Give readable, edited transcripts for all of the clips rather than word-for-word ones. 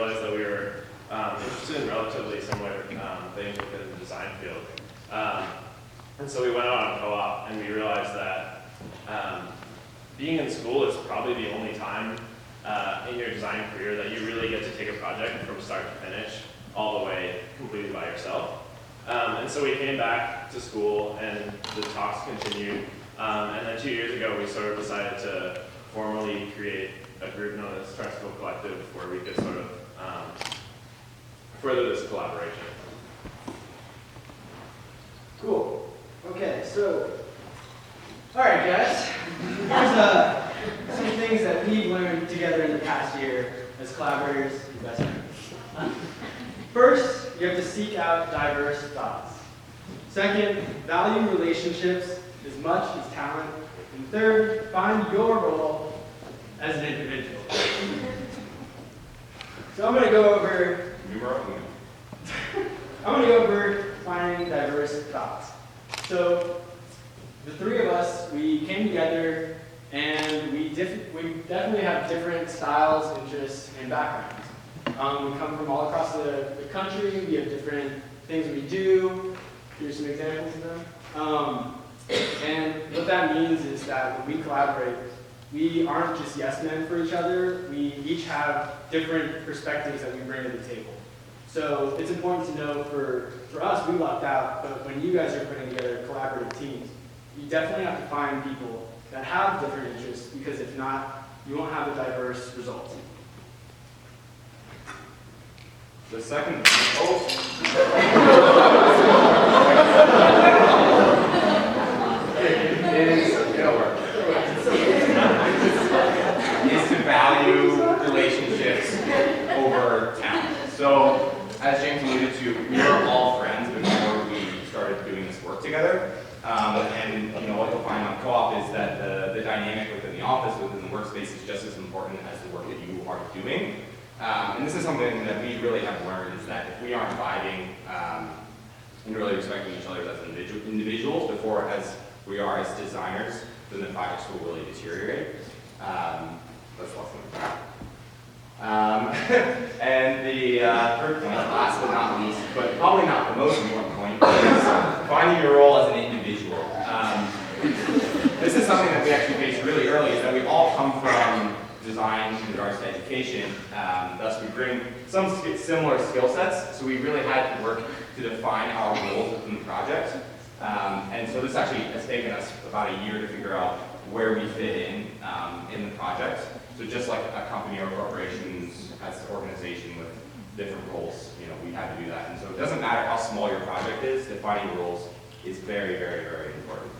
realized that we were interested in relatively similar things within the design field. And so we went out on co-op, and we realized that being in school is probably the only time in your design career that you really get to take a project from start to finish, all the way completed by yourself. And so we came back to school, and the talks continued. And then 2 years ago, we sort of decided to formally create a group known as Tricycle Collective, where we could sort of further this collaboration. Cool. Okay, so, all right, guys. Here's some things that we've learned together in the past year as collaborators and best friends. First, you have to seek out diverse thoughts. Second, value relationships as much as talent. And third, find your role as an individual. So I'm going to go over finding diverse thoughts. So the three of us, we came together, and we definitely have different styles, interests, and backgrounds. We come from all across the country. We have different things we do. Here's some examples of them. And what that means is that when we collaborate, we aren't just yes men for each other. We each have different perspectives that we bring to the table. So it's important to know for us, we lucked out, but when you guys are putting together collaborative teams, you definitely have to find people that have different interests, because if not, you won't have a diverse result. The second, is to value relationships over talent. So, as James alluded to, we were all friends before we started doing this work together. And what you'll find on co-op is that the dynamic within the office, within the workspace, is just as important as the work that you are doing. And this is something that we really have learned, is that if we aren't vibing and really respecting each other as individuals before as we are as designers, then the projects will really deteriorate. That's less than that. And the third point, last but not least, but probably not the most important point, is finding your role as an individual. This is something that we actually faced really early, is that we all come from design in regards to education. Thus, we bring some similar skill sets, so we really had to work to define our roles within the project. And so this actually has taken us about a year to figure out where we fit in the project. So just like a company or corporation has an organization with different roles, we had to do that. And so it doesn't matter how small your project is, defining roles is very, very, very important.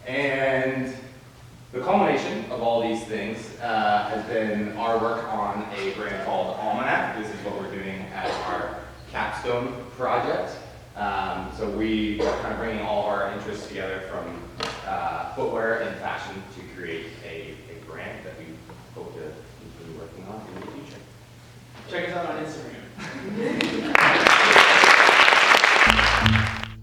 And the culmination of all these things has been our work on a brand called Almanac. This is what we're doing as our capstone project. So we are kind of bringing all of our interests together from footwear and fashion to create a brand that we hope to continue working on in the future. Check us out on Instagram.